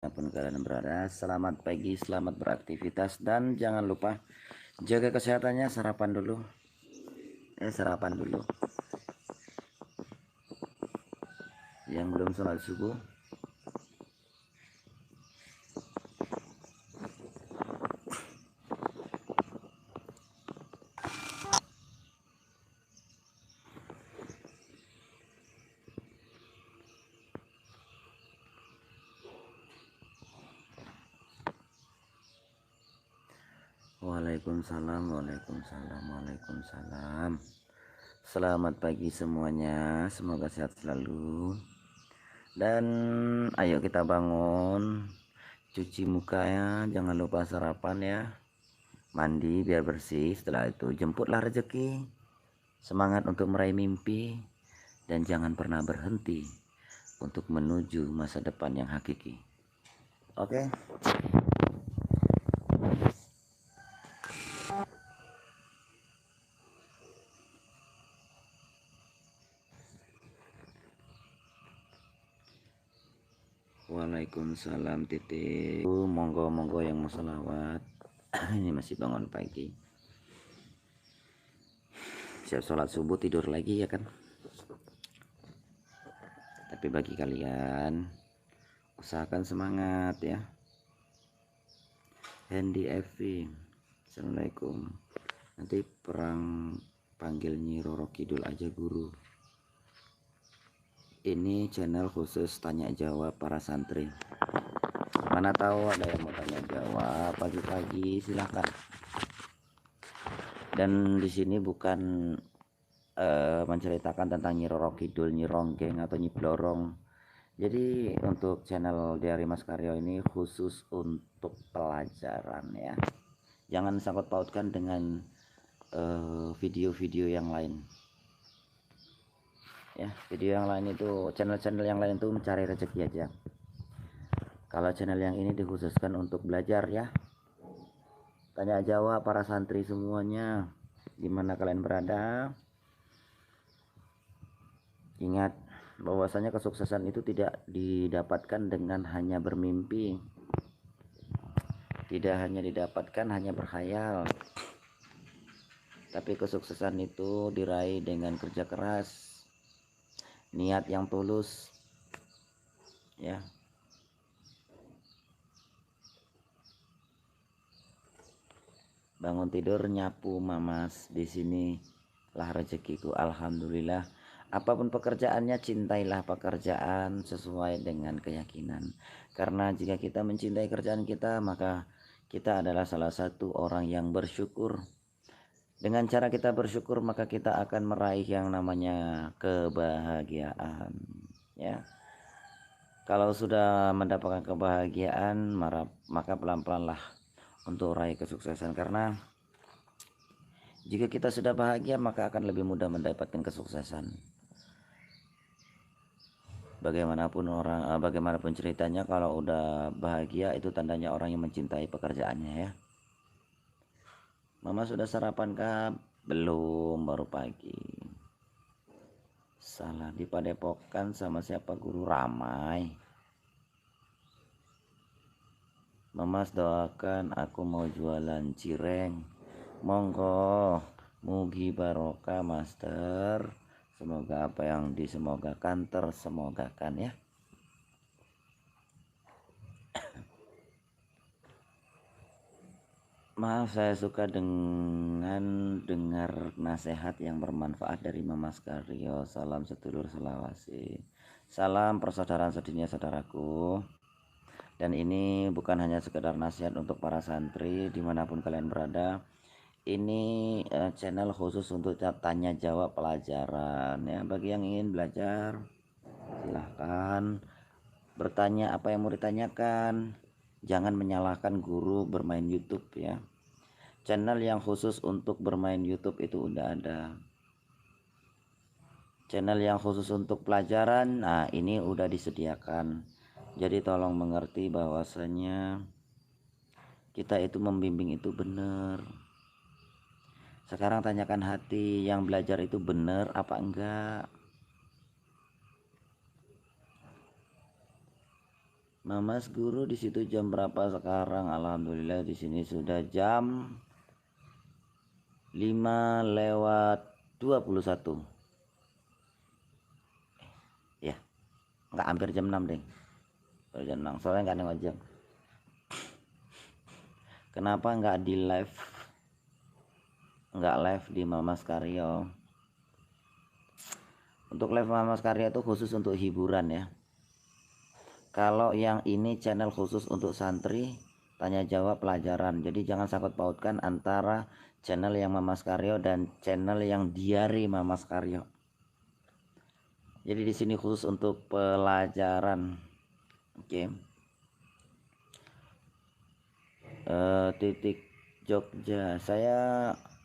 Dimanapun kalian berada, selamat pagi, selamat beraktivitas, dan jangan lupa jaga kesehatannya. Sarapan dulu, sarapan dulu. Yang belum sholat subuh, waalaikumsalam, waalaikumsalam, waalaikumsalam. Selamat pagi semuanya, semoga sehat selalu. Dan ayo kita bangun, cuci muka ya, jangan lupa sarapan ya, mandi biar bersih. Setelah itu jemputlah rezeki, semangat untuk meraih mimpi, dan jangan pernah berhenti untuk menuju masa depan yang hakiki. Oke. Waalaikumsalam titik. Monggo yang mau selawat. Ini masih bangun pagi, siap sholat subuh, tidur lagi ya kan. Tapi bagi kalian, usahakan semangat ya. Handy Evi, assalamualaikum. Nanti perang panggil Nyi Roro Kidul aja guru. Ini channel khusus tanya jawab para santri. Mana tahu ada yang mau tanya jawab pagi-pagi, silahkan. Dan di sini bukan menceritakan tentang Nyi Roro Kidul, Nyi Ronggeng atau Nyi Blorong. Jadi untuk channel Diari Mas Karyo ini khusus untuk pelajaran ya. Jangan sangkut pautkan dengan video-video yang lain. Ya, video yang lain itu, channel-channel yang lain itu mencari rezeki aja. Kalau channel yang ini dikhususkan untuk belajar ya. Tanya jawab para santri semuanya, dimana kalian berada. Ingat bahwasanya kesuksesan itu tidak didapatkan dengan hanya bermimpi, tidak hanya didapatkan hanya berkhayal, tapi kesuksesan itu diraih dengan kerja keras, niat yang tulus ya. Bangun tidur nyapu mamas, di sini lah rezekiku, alhamdulillah. Apapun pekerjaannya, cintailah pekerjaan sesuai dengan keyakinan. Karena jika kita mencintai kerjaan kita, maka kita adalah salah satu orang yang bersyukur. Dengan cara kita bersyukur, maka kita akan meraih yang namanya kebahagiaan ya. Kalau sudah mendapatkan kebahagiaan, maka pelan-pelan lah untuk raih kesuksesan. Karena jika kita sudah bahagia, maka akan lebih mudah mendapatkan kesuksesan. Bagaimanapun ceritanya, kalau udah bahagia itu tandanya orang yang mencintai pekerjaannya ya. Mama sudah sarapan kah? Belum, baru pagi. Salah di Padepokan sama siapa guru? Ramai. Mama doakan aku mau jualan cireng. Monggo, mugi barokah master. Semoga apa yang disemogakan tersemogakan ya. Maaf, saya suka dengan dengar nasihat yang bermanfaat dari Mama Karyo. Salam sedulur Selawasi. Salam persaudaraan sedunia saudaraku. Dan ini bukan hanya sekedar nasihat untuk para santri dimanapun kalian berada. Ini channel khusus untuk tanya jawab pelajaran ya. Bagi yang ingin belajar, silahkan bertanya apa yang mau ditanyakan. Jangan menyalahkan guru bermain YouTube ya. Channel yang khusus untuk bermain YouTube itu udah ada. Channel yang khusus untuk pelajaran, nah ini udah disediakan. Jadi tolong mengerti bahwasanya kita itu membimbing itu benar. Sekarang tanyakan hati, yang belajar itu benar apa enggak? Mamas Guru di situ jam berapa sekarang? Alhamdulillah di sini sudah jam 5:21 ya, nggak, hampir jam 6 deh, jam 6 soalnya nggak nengok jam. Kenapa nggak di live, nggak live di Mamas Karyo? Untuk live Mamas Karyo itu khusus untuk hiburan ya. Kalau yang ini channel khusus untuk santri tanya jawab pelajaran, jadi jangan sangkut pautkan antara channel yang Mamas Karyo dan channel yang diari Mamas Karyo. Jadi di sini khusus untuk pelajaran. Oke. Titik Jogja,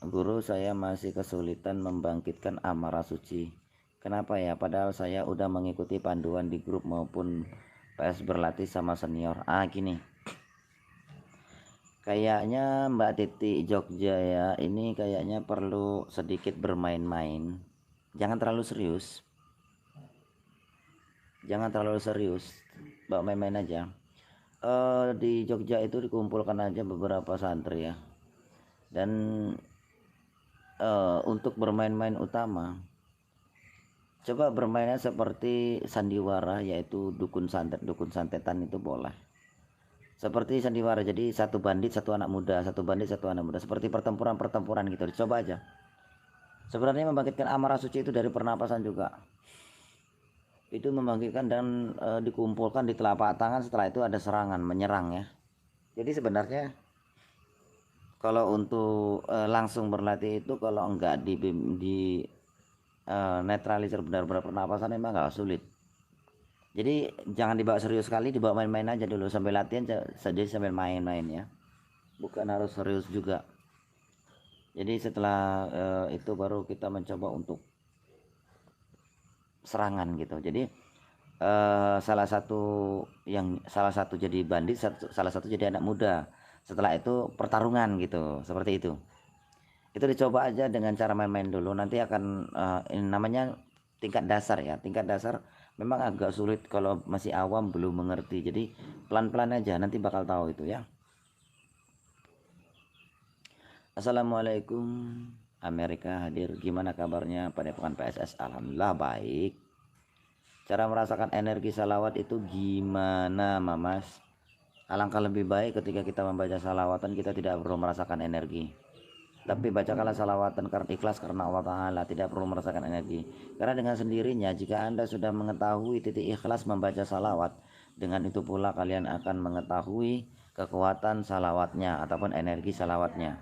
guru saya masih kesulitan membangkitkan amarah suci. Kenapa ya? Padahal saya udah mengikuti panduan di grup maupun PS berlatih sama senior. Gini, kayaknya Mbak Titi Jogja ya, ini kayaknya perlu sedikit bermain-main. Jangan terlalu serius. Mbak main-main aja. Di Jogja itu dikumpulkan aja beberapa santri ya. Dan untuk bermain-main utama, coba bermainnya seperti sandiwara, yaitu dukun santetan itu boleh. Seperti sandiwara, jadi satu bandit satu anak muda, seperti pertempuran gitu. Dicoba aja. Sebenarnya membangkitkan amarah suci itu dari pernapasan juga. Itu membangkitkan dan dikumpulkan di telapak tangan, setelah itu ada serangan, menyerang ya. Jadi sebenarnya kalau untuk langsung berlatih itu, kalau enggak di netralisir benar-benar pernapasan, memang nggak sulit. Jadi jangan dibawa serius sekali, dibawa main-main aja dulu sambil latihan, saja sambil main-main ya, bukan harus serius juga. Jadi setelah itu baru kita mencoba untuk serangan gitu. Jadi salah satu jadi bandit, salah satu jadi anak muda, setelah itu pertarungan gitu, seperti itu. Itu dicoba aja dengan cara main-main dulu, nanti akan ini namanya tingkat dasar ya. Tingkat dasar memang agak sulit kalau masih awam, belum mengerti, jadi pelan-pelan aja, nanti bakal tahu itu ya. Assalamualaikum, Amerika hadir, gimana kabarnya Padepokan PSS? Alhamdulillah baik. Cara merasakan energi salawat itu gimana Mamas? Alangkah lebih baik ketika kita membaca salawatan kita tidak perlu merasakan energi, tapi bacakanlah salawatan karena ikhlas karena Allah Ta'ala, tidak perlu merasakan energi. Karena dengan sendirinya jika Anda sudah mengetahui titik ikhlas membaca salawat, dengan itu pula kalian akan mengetahui kekuatan salawatnya ataupun energi salawatnya.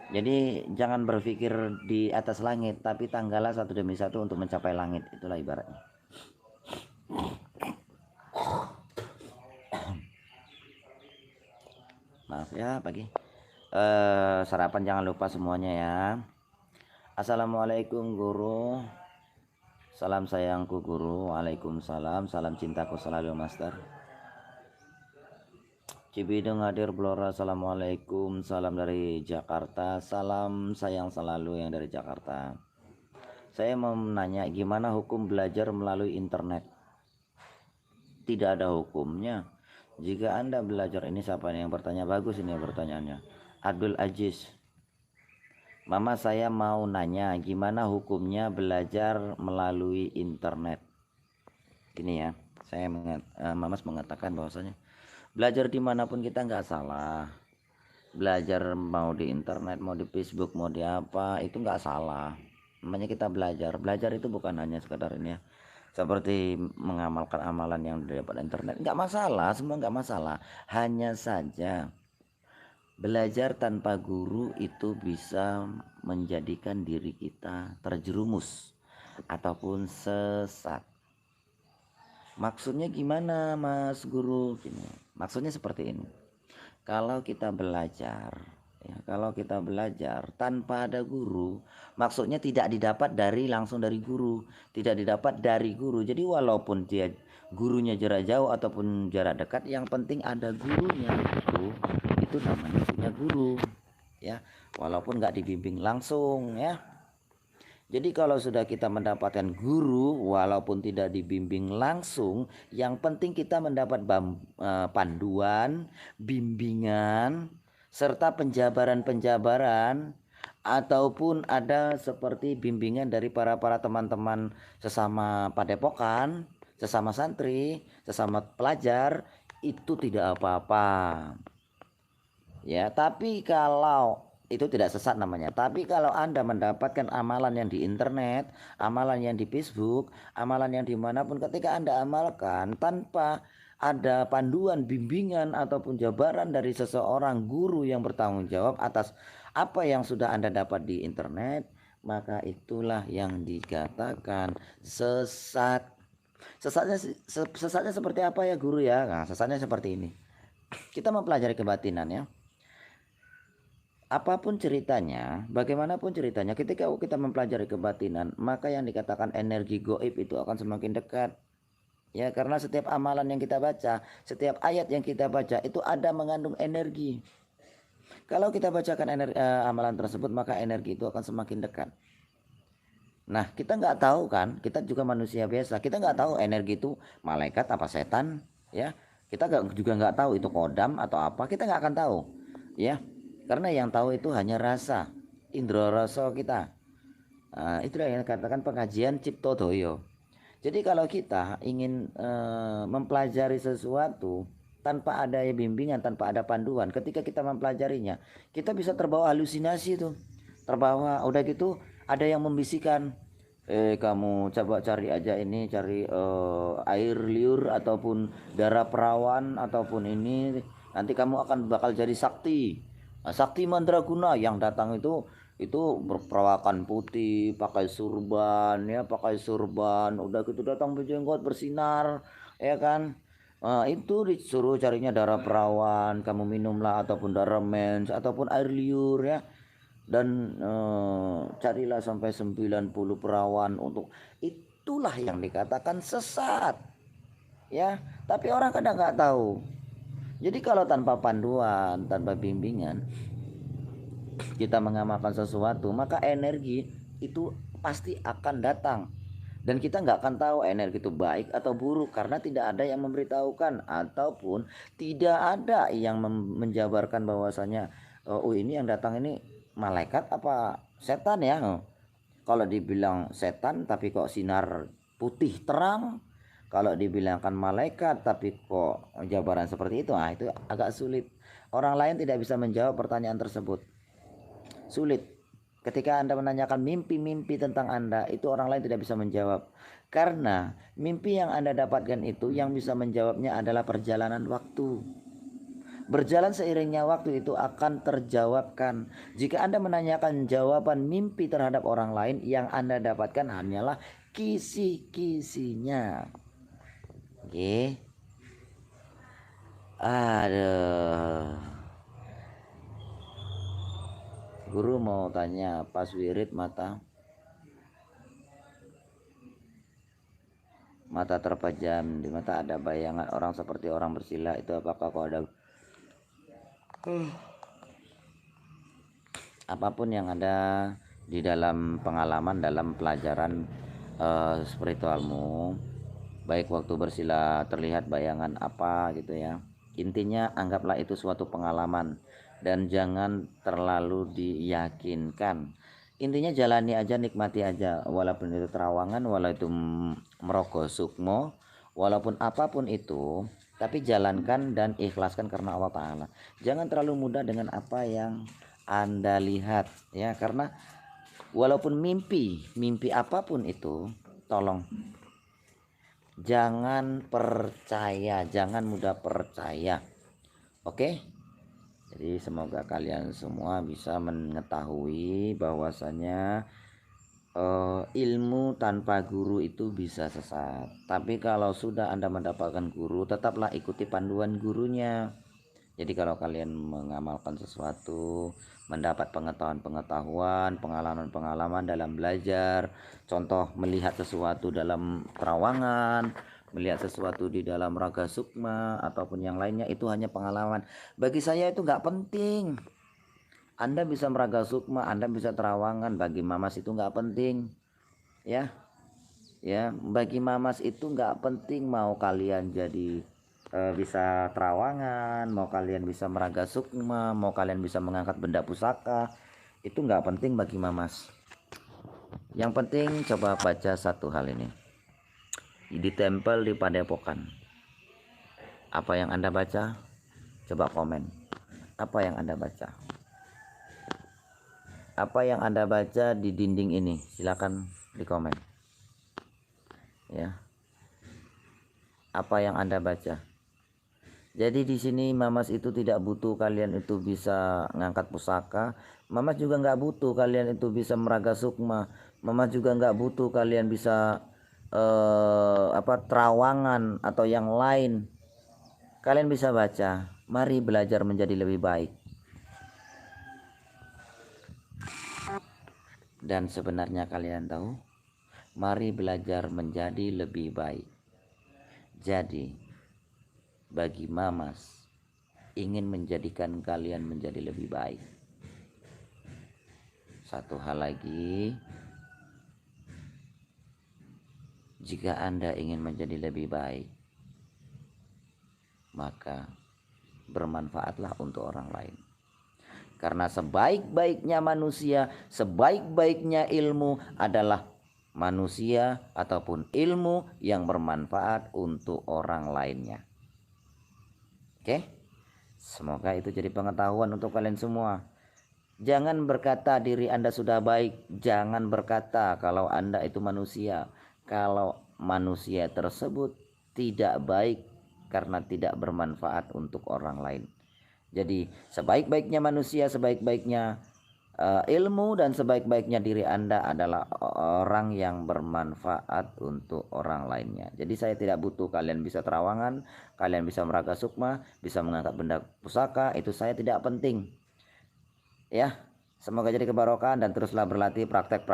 Jadi jangan berpikir di atas langit, tapi tanggalah satu demi satu untuk mencapai langit. Itulah ibaratnya. Maaf ya pagi. Sarapan jangan lupa semuanya ya. Assalamualaikum guru, salam sayangku guru. Waalaikumsalam, salam cintaku selalu master. Cibidung hadir Blora, assalamualaikum, salam dari Jakarta, salam sayang selalu yang dari Jakarta. Saya mau menanya, gimana hukum belajar melalui internet? Tidak ada hukumnya. Jika Anda belajar, ini siapa yang bertanya? Bagus ini pertanyaannya, Abdul Aziz. Mama, saya mau nanya, gimana hukumnya belajar melalui internet? Gini ya, Mamas mengatakan bahwasanya belajar dimanapun kita nggak salah. Belajar mau di internet, mau di Facebook, mau di apa, itu nggak salah. Namanya kita belajar. Belajar itu bukan hanya sekedar ini ya, seperti mengamalkan amalan yang didapat internet. Nggak masalah, semua nggak masalah. Hanya saja belajar tanpa guru itu bisa menjadikan diri kita terjerumus ataupun sesat. Maksudnya gimana Mas Guru? Gini, maksudnya seperti ini. Kalau kita belajar tanpa ada guru, maksudnya tidak didapat langsung dari guru, tidak didapat dari guru. Jadi walaupun dia gurunya jarak jauh ataupun jarak dekat, yang penting ada gurunya, itu namanya punya guru ya, walaupun nggak dibimbing langsung ya. Jadi kalau sudah kita mendapatkan guru walaupun tidak dibimbing langsung, yang penting kita mendapat panduan, bimbingan, serta penjabaran-penjabaran ataupun ada seperti bimbingan dari para teman-teman sesama padepokan, sesama santri, sesama pelajar, itu tidak apa-apa. Ya, tapi kalau itu tidak sesat namanya. Tapi kalau Anda mendapatkan amalan yang di internet, amalan yang di Facebook, amalan yang dimanapun, ketika Anda amalkan tanpa ada panduan, bimbingan ataupun jabaran dari seseorang guru yang bertanggung jawab atas apa yang sudah Anda dapat di internet, maka itulah yang dikatakan sesat. Sesatnya seperti apa ya guru ya? Nah, sesatnya seperti ini. Kita mempelajari kebatinan ya. Apapun ceritanya, bagaimanapun ceritanya, ketika kita mempelajari kebatinan, maka yang dikatakan energi goib itu akan semakin dekat. Ya, karena setiap amalan yang kita baca, setiap ayat yang kita baca itu ada mengandung energi. Kalau kita bacakan amalan tersebut, maka energi itu akan semakin dekat. Nah, kita nggak tahu kan, kita juga manusia biasa, kita nggak tahu energi itu malaikat apa setan, ya. Kita juga nggak tahu itu kodam atau apa, kita nggak akan tahu, ya. Karena yang tahu itu hanya rasa, indra rasa kita. Itulah yang dikatakan pengajian Cipto Doyo. Jadi kalau kita ingin mempelajari sesuatu tanpa ada bimbingan, tanpa ada panduan, ketika kita mempelajarinya, kita bisa terbawa halusinasi tuh. Terbawa, udah gitu ada yang membisikkan, kamu coba cari aja ini, cari air liur ataupun darah perawan ataupun ini, nanti kamu akan bakal jadi sakti. Sakti Mandraguna yang datang itu berperawakan putih, pakai surban ya, udah gitu datang berjenggot bersinar ya kan. Itu disuruh carinya darah perawan, kamu minumlah ataupun darah mens ataupun air liur ya, dan carilah sampai 90 perawan untuk itulah yang dikatakan sesat ya. Tapi orang kadang nggak tahu. Jadi kalau tanpa panduan, tanpa bimbingan, kita mengamalkan sesuatu, maka energi itu pasti akan datang. Dan kita nggak akan tahu energi itu baik atau buruk karena tidak ada yang memberitahukan ataupun tidak ada yang menjabarkan bahwasanya oh ini yang datang ini malaikat apa setan ya. Kalau dibilang setan tapi kok sinar putih terang, kalau dibilangkan malaikat tapi kok jabaran seperti itu agak sulit. Orang lain tidak bisa menjawab pertanyaan tersebut. Sulit. Ketika Anda menanyakan mimpi-mimpi tentang Anda, itu orang lain tidak bisa menjawab. Karena mimpi yang Anda dapatkan itu yang bisa menjawabnya adalah perjalanan waktu. Berjalan seiringnya waktu itu akan terjawabkan. Jika Anda menanyakan jawaban mimpi terhadap orang lain, yang Anda dapatkan hanyalah kisi-kisinya. Oke. Aduh. Guru mau tanya, pas wirid mata terpejam, di mata ada bayangan orang seperti orang bersila, itu apakah kok ada apapun yang ada di dalam pengalaman dalam pelajaran spiritualmu, baik waktu bersila terlihat bayangan apa gitu ya, intinya anggaplah itu suatu pengalaman dan jangan terlalu diyakinkan. Intinya jalani aja, nikmati aja, walaupun itu terawangan, walaupun itu merogoh sukmo, walaupun apapun itu, tapi jalankan dan ikhlaskan karena Allah Ta'ala. Jangan terlalu mudah dengan apa yang Anda lihat ya, karena walaupun mimpi apapun itu, tolong jangan percaya, jangan mudah percaya. Oke? Jadi semoga kalian semua bisa mengetahui bahwasanya ilmu tanpa guru itu bisa sesat. Tapi kalau sudah Anda mendapatkan guru, tetaplah ikuti panduan gurunya. Jadi kalau kalian mengamalkan sesuatu, mendapat pengetahuan, pengalaman dalam belajar, contoh melihat sesuatu dalam terawangan, melihat sesuatu di dalam raga sukma ataupun yang lainnya, itu hanya pengalaman. Bagi saya itu nggak penting. Anda bisa meraga sukma, Anda bisa terawangan, bagi mamas itu nggak penting. Ya, ya, bagi mamas itu nggak penting mau kalian jadi bisa terawangan, mau kalian bisa meraga sukma, mau kalian bisa mengangkat benda pusaka, itu nggak penting bagi mamas. Yang penting coba baca satu hal ini, ditempel di padepokan. Apa yang Anda baca? Coba komen. Apa yang Anda baca? Apa yang Anda baca di dinding ini? Silakan di komen. Ya. Apa yang Anda baca? Jadi di sini mamas itu tidak butuh kalian itu bisa ngangkat pusaka. Mamas juga nggak butuh kalian itu bisa meraga sukma. Mamas juga nggak butuh kalian bisa terawangan atau yang lain. Kalian bisa baca. Mari belajar menjadi lebih baik. Dan sebenarnya kalian tahu, mari belajar menjadi lebih baik. Jadi bagi mamas ingin menjadikan kalian menjadi lebih baik. Satu hal lagi, jika Anda ingin menjadi lebih baik, maka bermanfaatlah untuk orang lain. Karena sebaik-baiknya manusia, sebaik-baiknya ilmu adalah manusia ataupun ilmu yang bermanfaat untuk orang lainnya. Oke? Semoga itu jadi pengetahuan untuk kalian semua. Jangan berkata diri Anda sudah baik, jangan berkata kalau Anda itu manusia. Kalau manusia tersebut tidak baik karena tidak bermanfaat untuk orang lain. Jadi sebaik-baiknya manusia, sebaik-baiknya ilmu dan sebaik-baiknya diri Anda adalah orang yang bermanfaat untuk orang lainnya. Jadi saya tidak butuh kalian bisa terawangan, kalian bisa meraga sukma, bisa mengangkat benda pusaka, itu saya tidak penting. Ya, semoga jadi kebarokan dan teruslah berlatih praktek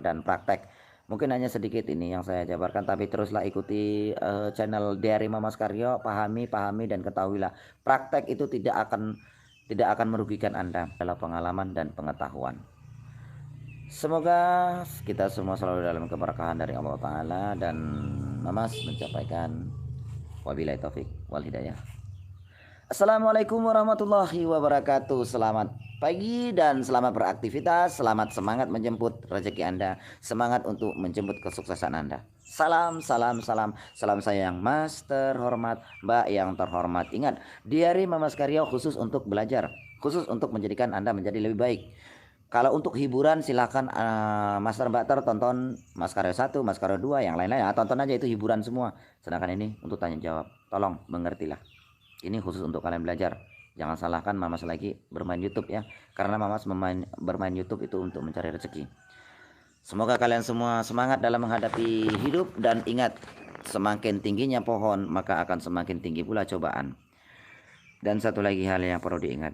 dan praktek. Mungkin hanya sedikit ini yang saya jabarkan, tapi teruslah ikuti channel dari Mamas Karyo, pahami dan ketahuilah, praktek itu tidak akan merugikan Anda dalam pengalaman dan pengetahuan. Semoga kita semua selalu dalam keberkahan dari Allah Ta'ala, dan Mamas mencapai wabillahi taufik wal hidayah. Assalamualaikum warahmatullahi wabarakatuh. Selamat pagi dan selamat beraktivitas. Selamat semangat menjemput rezeki Anda. Semangat untuk menjemput kesuksesan Anda. Salam sayang Mas terhormat, Mbak yang terhormat. Ingat, diari Mamas Karyo khusus untuk belajar, khusus untuk menjadikan Anda menjadi lebih baik. Kalau untuk hiburan silakan Master Mbak tonton Mas Karyo 1, Mas Karyo 2, yang lain-lain ya, tonton aja, itu hiburan semua. Sedangkan ini untuk tanya jawab. Tolong mengertilah. Ini khusus untuk kalian belajar. Jangan salahkan Mamas lagi bermain YouTube ya. Karena Mamas bermain YouTube itu untuk mencari rezeki. Semoga kalian semua semangat dalam menghadapi hidup, dan ingat, semakin tingginya pohon maka akan semakin tinggi pula cobaan. Dan satu lagi hal yang perlu diingat.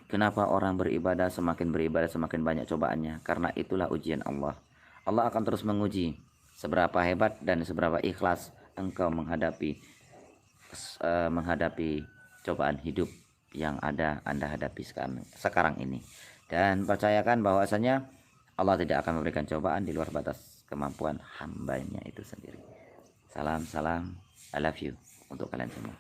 Kenapa orang beribadah semakin banyak cobaannya? Karena itulah ujian Allah. Allah akan terus menguji seberapa hebat dan seberapa ikhlas engkau menghadapi cobaan hidup yang Anda hadapi sekarang ini. Dan percayakan bahwasanya Allah tidak akan memberikan cobaan di luar batas kemampuan hambanya itu sendiri. Salam, I love you untuk kalian semua.